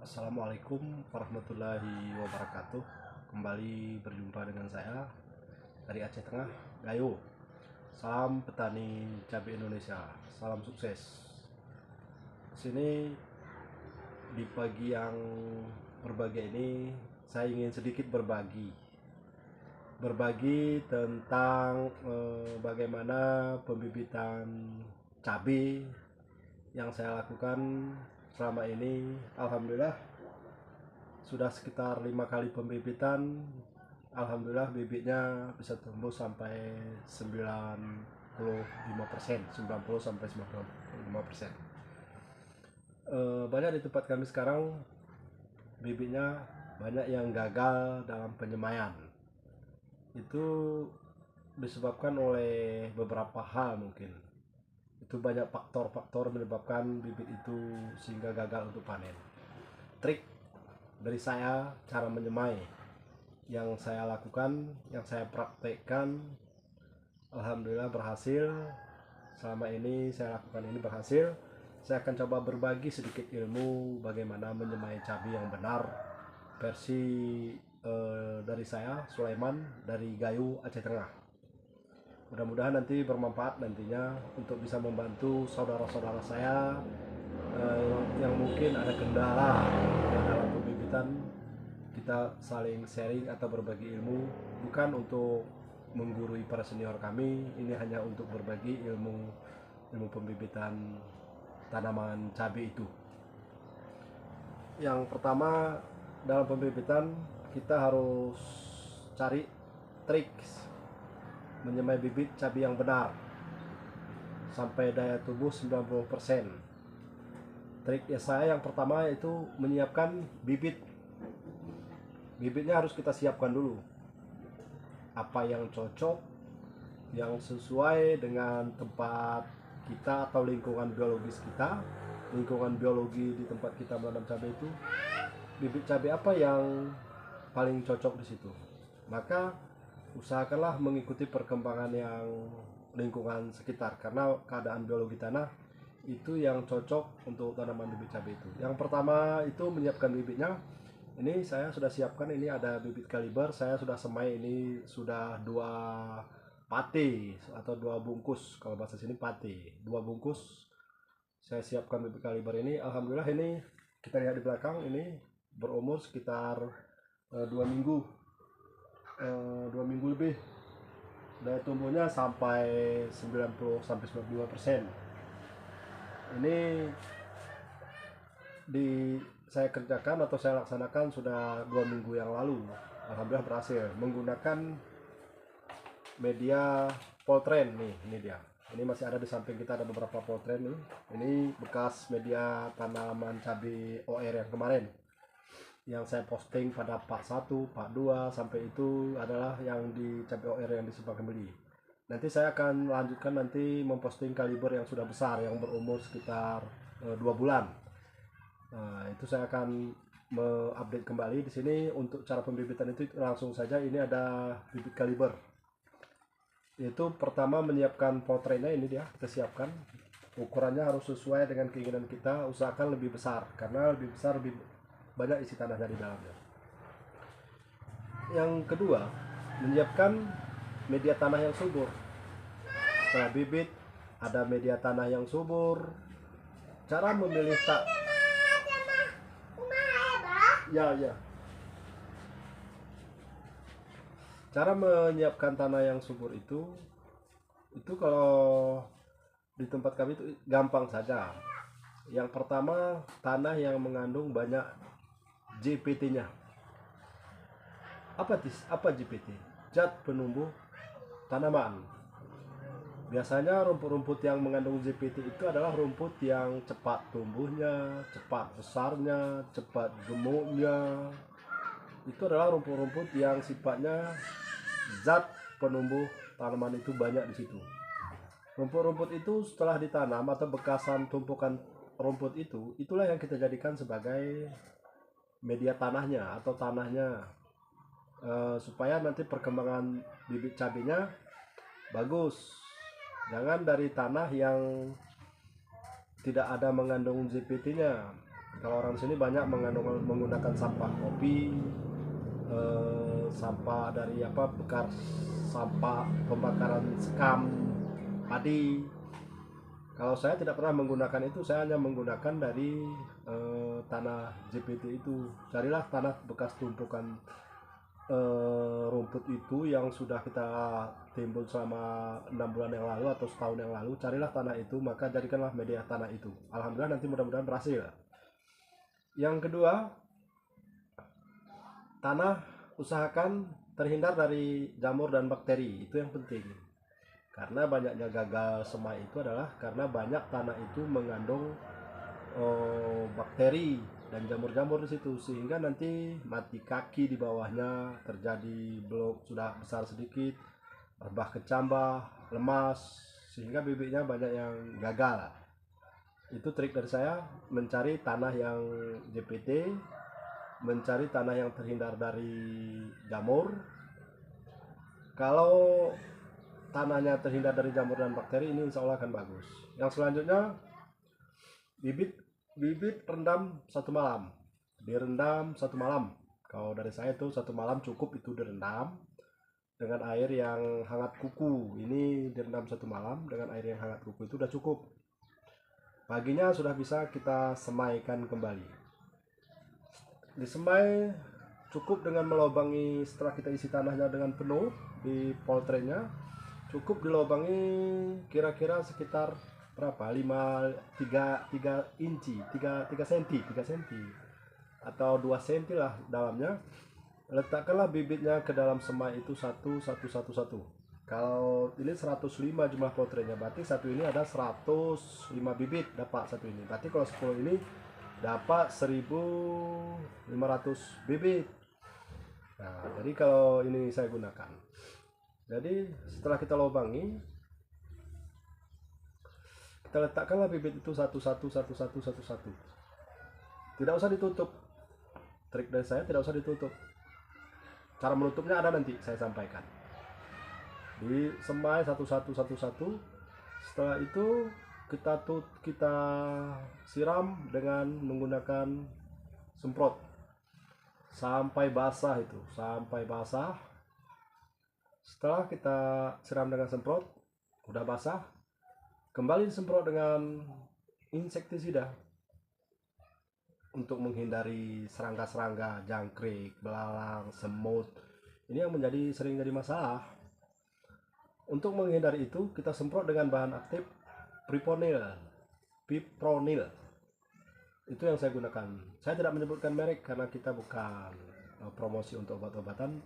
Assalamualaikum warahmatullahi wabarakatuh. Kembali berjumpa dengan saya dari Aceh Tengah, Gayo. Salam petani cabai Indonesia. Salam sukses. Sini di pagi yang berbahagia ini saya ingin sedikit berbagi tentang bagaimana pembibitan cabai yang saya lakukan selama ini. Alhamdulillah sudah sekitar 5 kali pembibitan. Alhamdulillah bibitnya bisa tumbuh sampai 95%, 90 sampai 95%. Banyak di tempat kami sekarang bibitnya banyak yang gagal dalam penyemaian. Itu disebabkan oleh beberapa hal mungkin. Itu banyak faktor-faktor menyebabkan bibit itu sehingga gagal untuk panen. Trik dari saya cara menyemai yang saya lakukan, yang saya praktekkan, alhamdulillah berhasil. Selama ini saya lakukan ini berhasil. Saya akan coba berbagi sedikit ilmu bagaimana menyemai cabai yang benar, versi dari saya Sulaiman dari Gayo Aceh Tengah. Mudah-mudahan nanti bermanfaat nantinya untuk bisa membantu saudara-saudara saya yang mungkin ada kendala dalam pembibitan. Kita saling sharing atau berbagi ilmu, bukan untuk menggurui para senior kami. Ini hanya untuk berbagi ilmu pembibitan tanaman cabai itu. Yang pertama, dalam pembibitan kita harus cari trik menyemai bibit cabai yang benar sampai daya tumbuh 90%. Trik saya yang pertama itu menyiapkan bibit. Bibitnya harus kita siapkan dulu. Apa yang cocok, yang sesuai dengan tempat kita atau lingkungan biologis kita, lingkungan biologi di tempat kita menanam cabai itu, bibit cabai apa yang paling cocok di situ. Maka usahakanlah mengikuti perkembangan yang lingkungan sekitar, karena keadaan biologi tanah itu yang cocok untuk tanaman bibit cabai itu. Yang pertama itu menyiapkan bibitnya. Ini saya sudah siapkan, ini ada bibit kaliber, saya sudah semai, ini sudah 2 pate atau 2 bungkus, kalau bahasa sini pate, 2 bungkus saya siapkan bibit kaliber ini. Alhamdulillah ini kita lihat di belakang, ini berumur sekitar 2 minggu, 2 minggu lebih. Daya tumbuhnya sampai 90 sampai 95%. Ini saya kerjakan atau saya laksanakan sudah 2 minggu yang lalu. Alhamdulillah berhasil menggunakan media Poltren nih. Ini dia, ini masih ada di samping kita, ada beberapa Poltren nih. Ini bekas media tanaman cabai OR yang kemarin yang saya posting pada part 1, part 2 sampai itu adalah yang di cabai OR yang di Simpang Beli. Nanti saya akan lanjutkan nanti memposting kaliber yang sudah besar, yang berumur sekitar 2 bulan. Nah, itu saya akan mengupdate kembali di sini. Untuk cara pembibitan itu langsung saja, ini ada bibit kaliber. Itu pertama menyiapkan potrennya, ini dia kita siapkan. Ukurannya harus sesuai dengan keinginan kita, usahakan lebih besar karena lebih besar lebih banyak isi tanahnya di dalamnya. Yang kedua, menyiapkan media tanah yang subur. Setelah bibit, ada media tanah yang subur. Cara memilih ya. Cara menyiapkan tanah yang subur itu kalau di tempat kami itu gampang saja. Yang pertama, tanah yang mengandung banyak JPT-nya. Apa JPT? Zat penumbuh tanaman. Biasanya rumput-rumput yang mengandung JPT itu adalah rumput yang cepat tumbuhnya, cepat besarnya, cepat gemuknya. Itu adalah rumput-rumput yang sifatnya zat penumbuh tanaman itu banyak di situ. Rumput-rumput itu setelah ditanam atau bekasan tumpukan rumput itu, itulah yang kita jadikan sebagai media tanahnya atau tanahnya, supaya nanti perkembangan bibit cabainya bagus. Jangan dari tanah yang tidak ada mengandung GPT-nya. Kalau orang sini banyak menggunakan sampah kopi, sampah dari bekas sampah pembakaran sekam padi. Kalau saya tidak pernah menggunakan itu, saya hanya menggunakan dari tanah JPT itu. Carilah tanah bekas tumpukan rumput itu yang sudah kita timbun selama 6 bulan yang lalu atau setahun yang lalu. Carilah tanah itu, maka jadikanlah media tanah itu. Alhamdulillah nanti mudah-mudahan berhasil. Yang kedua, tanah usahakan terhindar dari jamur dan bakteri. Itu yang penting. Karena banyaknya gagal semai itu adalah karena banyak tanah itu mengandung bakteri dan jamur-jamur di situ, sehingga nanti mati kaki di bawahnya, terjadi blok sudah besar sedikit, rebah kecambah, lemas, sehingga bibitnya banyak yang gagal. Itu trik dari saya, mencari tanah yang JPT, mencari tanah yang terhindar dari jamur. Kalau tanahnya terhindar dari jamur dan bakteri, ini insya Allah akan bagus. Yang selanjutnya, bibit rendam 1 malam, direndam 1 malam. Kalau dari saya itu 1 malam cukup, itu direndam dengan air yang hangat kuku. Ini direndam 1 malam dengan air yang hangat kuku, itu udah cukup. Paginya sudah bisa kita semaikan kembali. Disemai cukup dengan melobangi, setelah kita isi tanahnya dengan penuh di poltrennya, cukup dilobangi kira-kira sekitar berapa, 3 inci, 3 cm atau 2 cm lah dalamnya. Letakkanlah bibitnya ke dalam semai itu satu. Kalau ini 105 jumlah potretnya, berarti satu ini ada 105 bibit dapat satu ini. Berarti kalau 10 ini dapat 1500 bibit. Nah, jadi kalau ini saya gunakan. Jadi setelah kita lobangi, kita letakkanlah bibit itu satu. Tidak usah ditutup. Trik dari saya, tidak usah ditutup. Cara menutupnya ada nanti saya sampaikan. Disemai satu. Setelah itu kita siram dengan menggunakan semprot sampai basah itu, sampai basah. Setelah kita siram dengan semprot, udah basah, kembali disemprot dengan insektisida untuk menghindari serangga-serangga, jangkrik, belalang, semut. Ini yang sering jadi masalah. Untuk menghindari itu, kita semprot dengan bahan aktif Fipronil. Itu yang saya gunakan. Saya tidak menyebutkan merek karena kita bukan promosi untuk obat-obatan.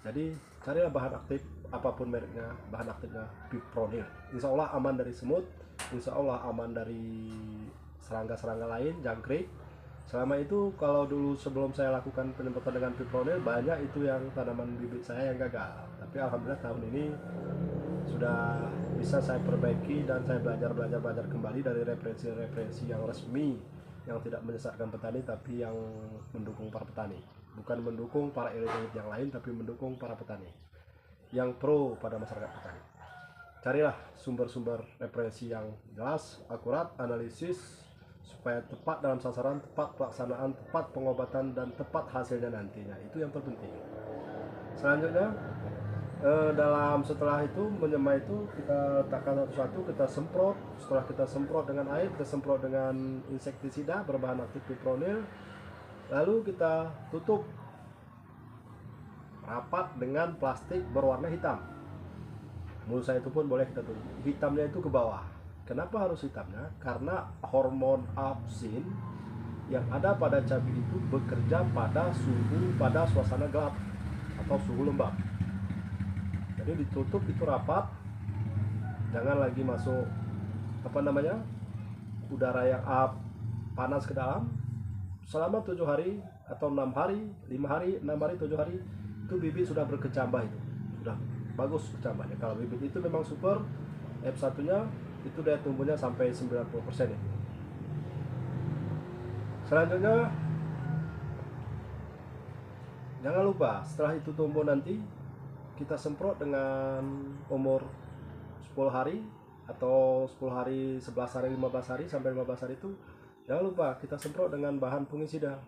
Jadi carilah bahan aktif, apapun mereknya, bahan aktifnya Fipronil. Insya Allah aman dari semut, insya Allah aman dari serangga-serangga lain, jangkrik. Selama itu, kalau dulu sebelum saya lakukan penyemprotan dengan Fipronil, banyak itu yang tanaman bibit saya yang gagal. Tapi alhamdulillah tahun ini sudah bisa saya perbaiki dan saya belajar kembali dari referensi yang resmi, yang tidak menyesatkan petani tapi yang mendukung para petani, bukan mendukung para elit-elit yang lain, tapi mendukung para petani yang pro pada masyarakat petani. Carilah sumber-sumber referensi yang jelas, akurat, analisis, supaya tepat dalam sasaran, tepat pelaksanaan, tepat pengobatan, dan tepat hasilnya nantinya. Itu yang terpenting. Selanjutnya, setelah itu menyemai itu, kita letakkan satu-satu, kita semprot. Setelah kita semprot dengan air, kita semprot dengan insektisida berbahan aktif Fipronil, lalu kita tutup rapat dengan plastik berwarna hitam. Menurut saya itu pun boleh kita tutup, hitamnya itu ke bawah. Kenapa harus hitamnya? Karena hormon apsin yang ada pada cabai itu bekerja pada suasana gelap atau suhu lembab. Jadi ditutup itu rapat, jangan lagi masuk udara yang panas ke dalam. Selama 7 hari atau 6 hari, 5 hari, 6 hari, 7 hari, itu bibit sudah berkecambah, itu sudah bagus kecambahnya. Kalau bibit itu memang super, F1 nya itu daya tumbuhnya sampai 90% itu. Selanjutnya, jangan lupa setelah itu tumbuh nanti kita semprot dengan umur 10 hari atau 10 hari, 11 hari, 15 hari sampai 15 hari itu Jangan lupa kita semprot dengan bahan fungisida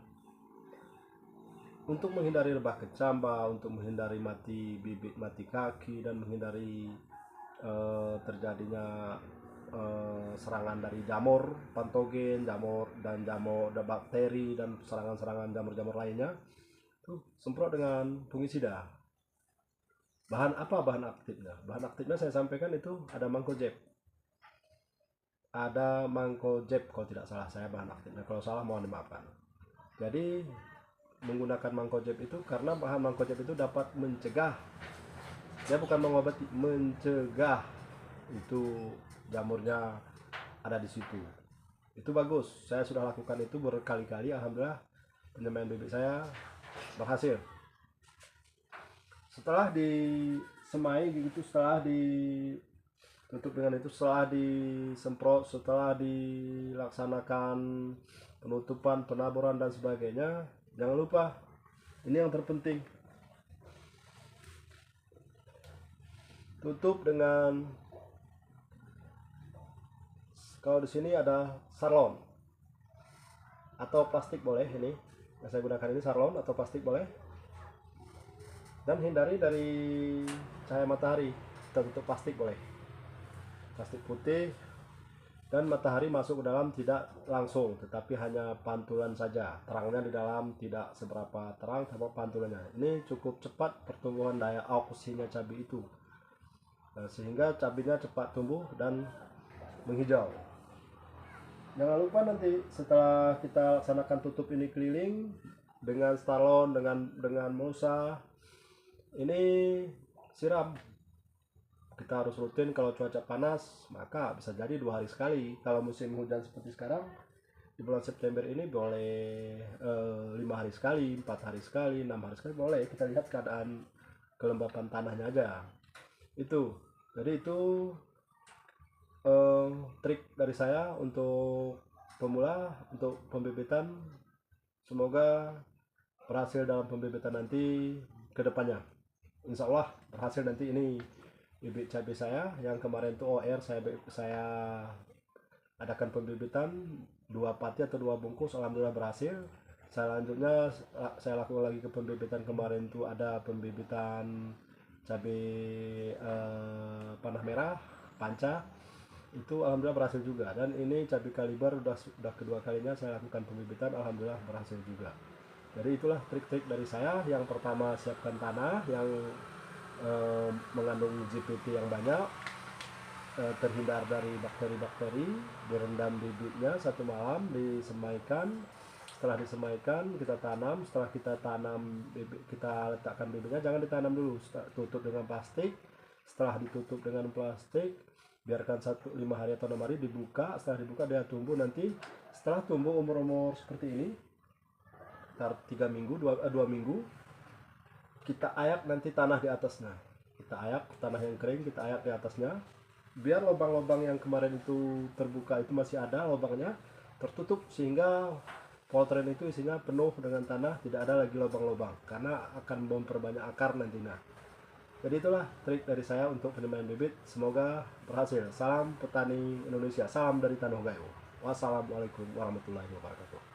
untuk menghindari lebah kecamba, untuk menghindari mati bibit, mati kaki, dan menghindari terjadinya serangan dari jamur patogen, jamur dan bakteri, dan serangan-serangan jamur-jamur lainnya. Tuh, semprot dengan fungisida. Bahan apa bahan aktifnya? Bahan aktifnya saya sampaikan itu ada mancozeb. Ada mancozeb kalau tidak salah saya bahan aktifnya. Kalau salah mohon dimaafkan. Jadi menggunakan mancozeb itu karena bahan mancozeb itu dapat mencegah, dia bukan mengobati, mencegah itu jamurnya ada di situ. Itu bagus. Saya sudah lakukan itu berkali-kali. Alhamdulillah penyemaian bibit saya berhasil. Setelah disemai gitu, setelah ditutup dengan itu, setelah disemprot, setelah dilaksanakan penutupan, penaburan dan sebagainya, jangan lupa ini yang terpenting, tutup dengan, kalau di sini ada sarlon atau plastik boleh, ini yang saya gunakan ini sarlon atau plastik boleh, dan hindari dari cahaya matahari. Kita tutup plastik boleh, plastik putih, dan matahari masuk ke dalam tidak langsung, tetapi hanya pantulan saja. Terangnya di dalam tidak seberapa terang, tapi pantulannya. Ini cukup cepat pertumbuhan daya auksinya cabai itu, sehingga cabainya cepat tumbuh dan menghijau. Jangan lupa nanti setelah kita laksanakan tutup ini keliling dengan starlon, dengan mulsa, ini siram. Kita harus rutin. Kalau cuaca panas maka bisa jadi 2 hari sekali. Kalau musim hujan seperti sekarang di bulan September ini boleh 5 hari sekali, 4 hari sekali, 6 hari sekali boleh. Kita lihat keadaan kelembapan tanahnya aja. Itu. Jadi itu trik dari saya untuk pemula, untuk pembibitan. Semoga berhasil dalam pembibitan nanti ke depannya. Insya Allah berhasil nanti. Ini bibit cabai saya yang kemarin itu OR, saya adakan pembibitan 2 pati atau 2 bungkus, alhamdulillah berhasil. Selanjutnya saya lakukan lagi ke pembibitan. Kemarin itu ada pembibitan cabai panah merah panca, itu alhamdulillah berhasil juga. Dan ini cabai kaliber udah kedua kalinya saya lakukan pembibitan, alhamdulillah berhasil juga. Jadi itulah trik-trik dari saya. Yang pertama, siapkan tanah yang mengandung GPT yang banyak, terhindar dari bakteri-bakteri, direndam bibitnya 1 malam, disemaikan. Setelah disemaikan kita tanam. Setelah kita tanam bibit, kita letakkan bibitnya, jangan ditanam dulu, tutup dengan plastik. Setelah ditutup dengan plastik, biarkan 5 hari atau 6 hari, dibuka. Setelah dibuka dia tumbuh. Nanti setelah tumbuh umur seperti ini, 3 minggu, 2 minggu, kita ayak nanti tanah di atasnya. Kita ayak tanah yang kering, kita ayak di atasnya, biar lubang-lubang yang kemarin itu terbuka itu masih ada lubangnya, tertutup, sehingga poltren itu isinya penuh dengan tanah, tidak ada lagi lubang-lubang, karena akan memperbanyak akar nantinya. Jadi itulah trik dari saya untuk penyemaian bibit. Semoga berhasil. Salam petani Indonesia, salam dari Tanah Gayo. Wassalamualaikum warahmatullahi wabarakatuh.